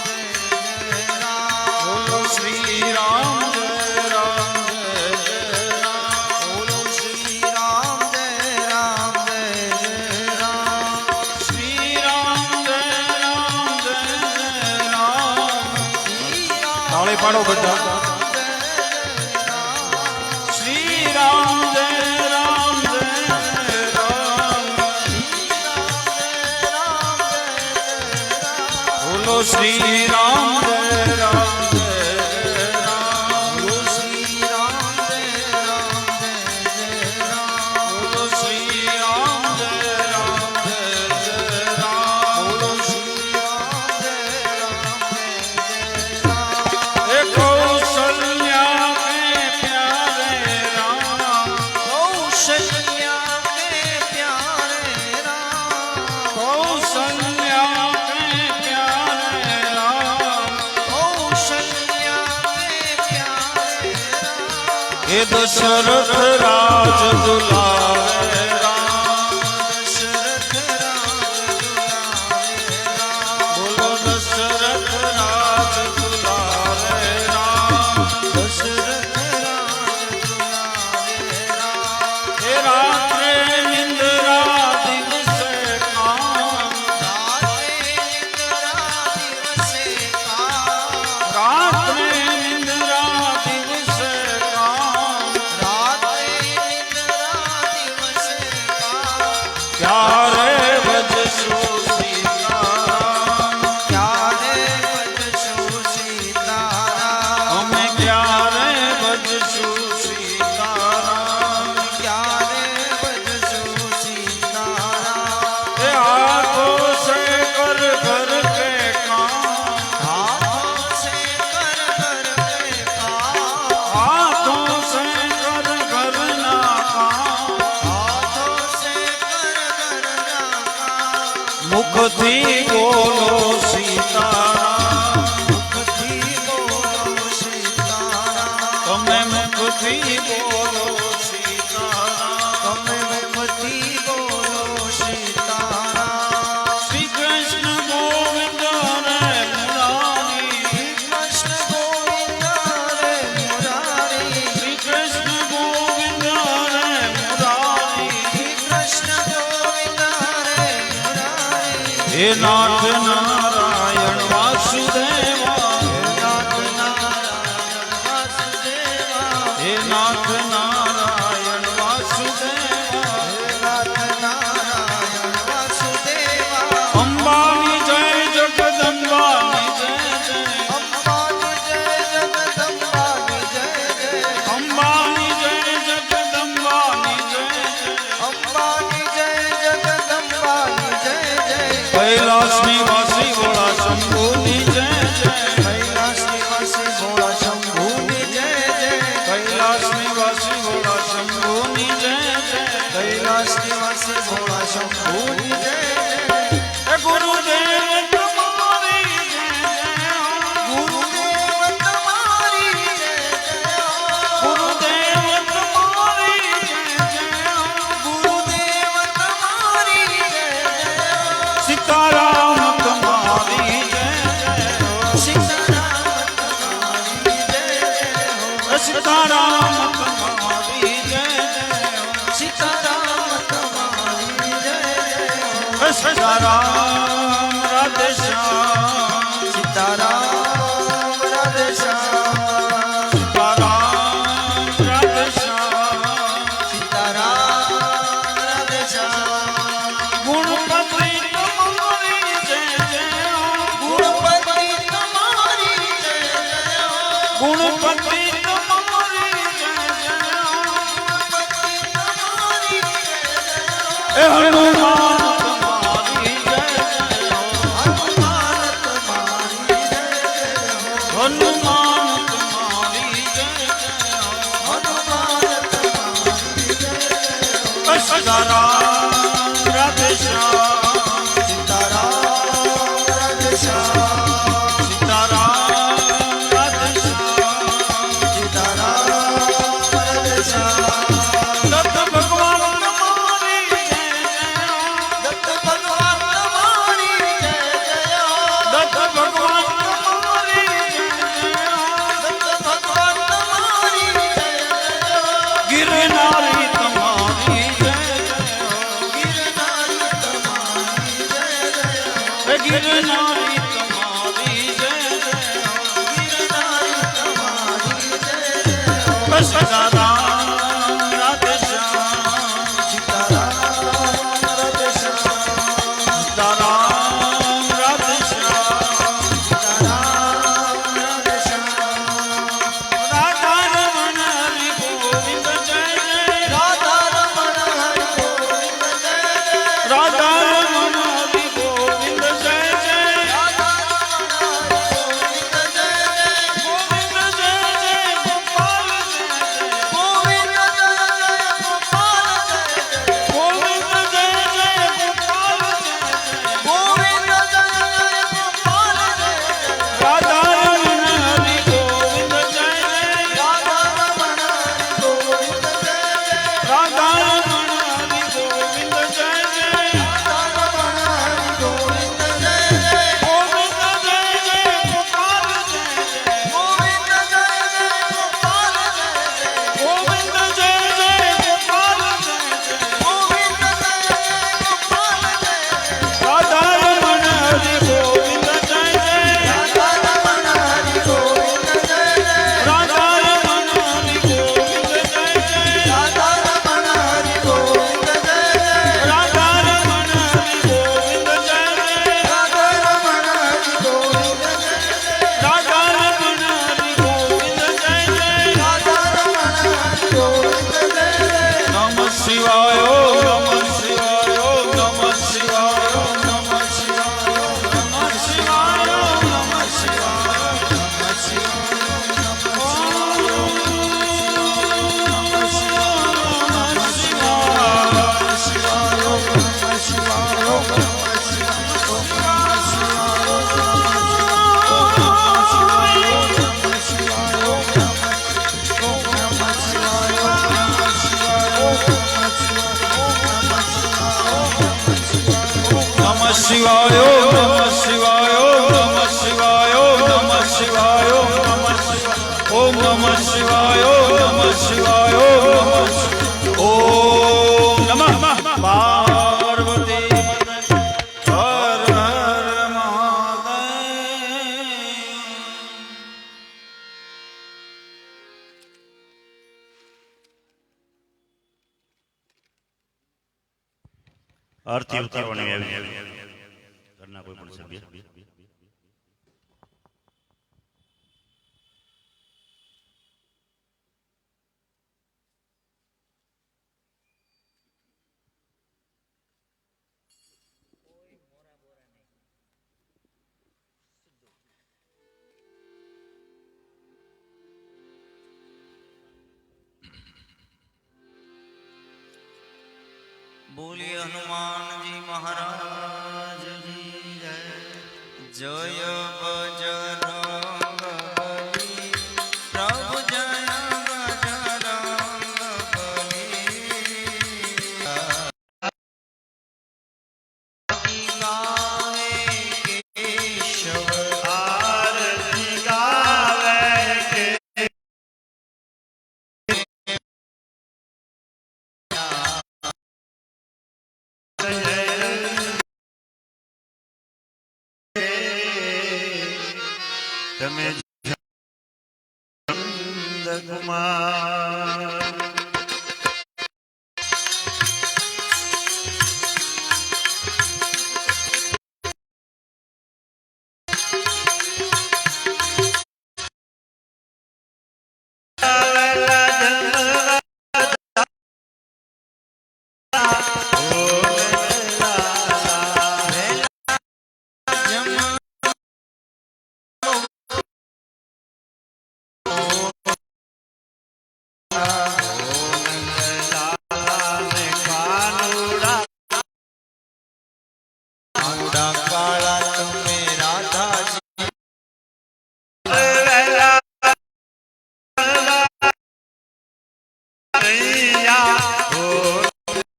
જય રામ બોલો શ્રી રામ જય રામ જય રામ બોલો શ્રી રામ જય રામ જય રામ શ્રી રામ જય રામ જય રામ તાળી પાડો બધા શ્રી રામ જય રામ જય રામ બોલો શ્રી રામ જય રામ જય રામ બોલો શ્રી રામ જય રામ જય રામ બોલો શ્રી રામ જય રામ જય રામ બોલો શ્રી રામ જય રામ જય રામ એ કૌશલ્યા કે પ્યારે રામ કૌશલ્યા કે પ્યારે રામ કૌશલ્યા કે પ્યારે રામ કૌશલ્યા કે પ્યારે રામ એ દશરથ રાજ દુલારે રામ દશરથ રાજ દુલારે રામ બોલો દશરથ રાજ દુલારે રામ દશરથ રાજ દુલારે રામ એ રાત્રે નિંદ્રા દિવસે કામ રાત્રે નિંદ્રા દિવસે કામ ક્યારે ભજશું સીતારામ અમે ક્યારે ભજશું સીતારામ એ હાથો સે કર ઘર કે કામ હાથો સે કર ઘરના કામ મુખથી બોલો સીતારામ તમે મુખથી બોલો સીતારામ શ્રી કૃષ્ણ ગોવિંદ રે મુરારી શ્રી કૃષ્ણ ગોવિંદ રે મુરારી હે નાથ નારાયણ વાસુદેવા હે નાથ નારાયણ વાસુદેવા અંબાની જય જગદંબાની જય જય અંબાની જય જગદંબાની જય જય કૈલાસની વાસી ભોળા શંભુની જય જય કૈલાસની વાસી ભોળા શંભુની જય જય એ ગુરુદેવ તમારી જય જય ગુરુદેવ તમારી જય સીતારામ તમારી જય સીતારામ તમારી જય સીતારામ રાધે શ્યામ સીતારામ રાધે શ્યામ ગુણપતિ તમારી જય જય ગુણપતિ તમારી જય જય એ હનુમાન તમારી જય હનુમાન તમારી જય સીતારામ રાધે શ્યામ સીતારામ રાધે શ્યામ દત્ત ભગવાન તમારી જય દત્ત ભગવાન તમારી જય ગિરનારી તમારી જય શિવાય ઓમ નમઃ શિવાય ઓમ નમઃ શિવાય ઓમ નમઃ શિવાય ઓમ નમઃ શિવાય નમઃ શિવાય ઓમ નમઃ શિવાય ઓમ નમઃ શિવાય ઓમ નમઃ શિવાય ઓમ નમઃ શિવાય ઓમ નમઃ શિવાય ઓમ નમઃ પાર્વતી હર હર મહાદેવ. આરતી ઉતારવાની આવી ઘરના કોઈ પણ સભ્ય બોલીએ હનુમાનજી મહારાજ જય જય બજરંગ બલી પ્રભુ જય બજરંગ બલી ગાવે કેશવ આરતી ગાવે કે તમે કુમાર